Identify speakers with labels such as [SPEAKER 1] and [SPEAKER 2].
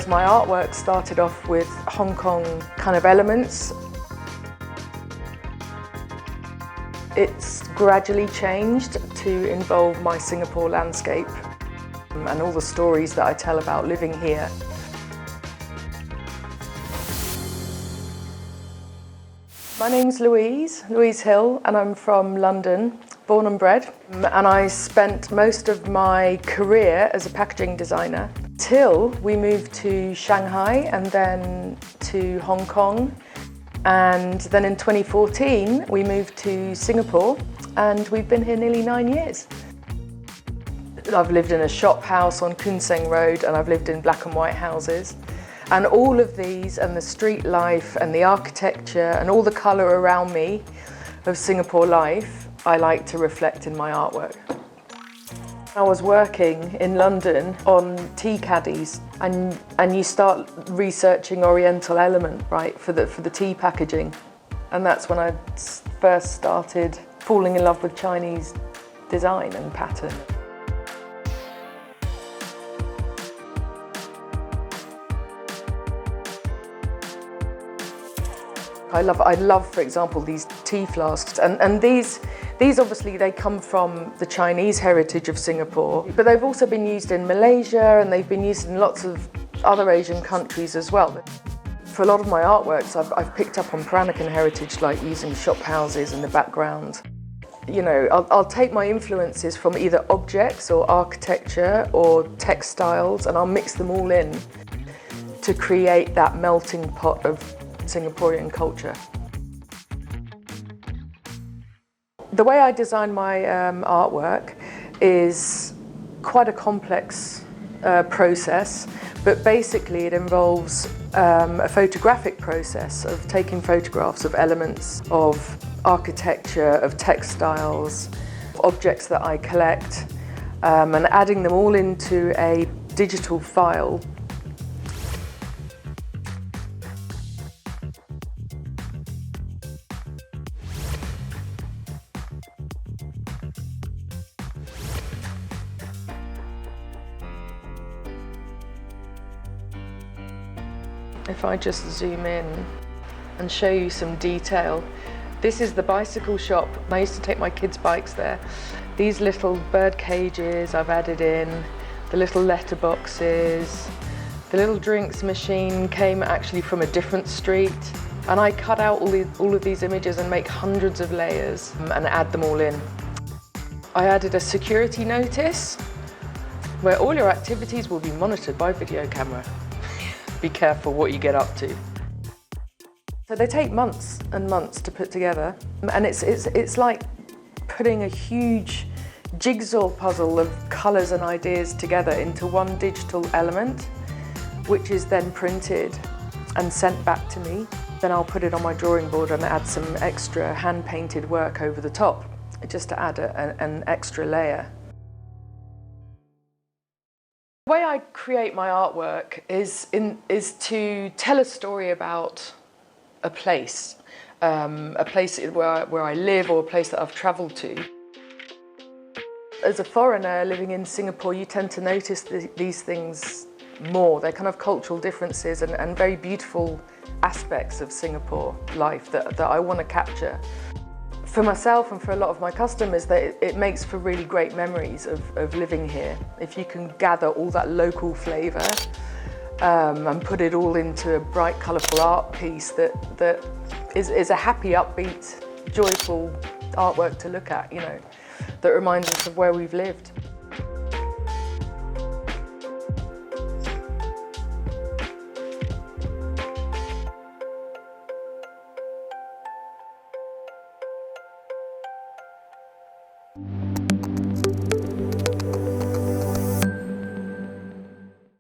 [SPEAKER 1] My artwork started off with Hong Kong kind of elements. It's gradually changed to involve my Singapore landscape and all the stories that I tell about living here. My name's Louise Hill, and I'm from London, born and bred. And I spent most of my career as a packaging designer till we moved to Shanghai and then to Hong Kong. And then in 2014, we moved to Singapore, and we've been here nearly 9 years. I've lived in a shop house on Koon Seng Road, and I've lived in black and white houses. And all of these, and the street life and the architecture and all the colour around me of Singapore life, I like to reflect in my artwork. I was working in London on tea caddies, and you start researching Oriental element, right, for the tea packaging. And that's when I first started falling in love with Chinese design and pattern. I love, for example, these tea flasks, and these obviously they come from the Chinese heritage of Singapore, but they've also been used in Malaysia, and they've been used in lots of other Asian countries as well. For a lot of my artworks, I've picked up on Peranakan heritage, like using shop houses in the background. You know, I'll take my influences from either objects or architecture or textiles, and I'll mix them all in to create that melting pot of Singaporean culture. The way I design my artwork is quite a complex process, but basically it involves a photographic process of taking photographs of elements of architecture, of textiles, objects that I collect, and adding them all into a digital file. If I just zoom in and show you some detail, this is the bicycle shop. I used to take my kids' bikes there. These little bird cages I've added in, the little letter boxes, the little drinks machine came actually from a different street, and I cut out all of these images and make hundreds of layers and add them all in. I added a security notice where all your activities will be monitored by video camera. Be careful what you get up to. So they take months and months to put together, and it's like putting a huge jigsaw puzzle of colours and ideas together into one digital element, which is then printed and sent back to me. Then I'll put it on my drawing board and add some extra hand-painted work over the top, just to add an extra layer. The way I create my artwork is to tell a story about a place where I live, or a place that I've travelled to. As a foreigner living in Singapore, you tend to notice these things more. They're kind of cultural differences and very beautiful aspects of Singapore life that I want to capture. For myself and for a lot of my customers, it makes for really great memories of living here. If you can gather all that local flavour and put it all into a bright, colourful art piece that is a happy, upbeat, joyful artwork to look at, you know, that reminds us of where we've lived.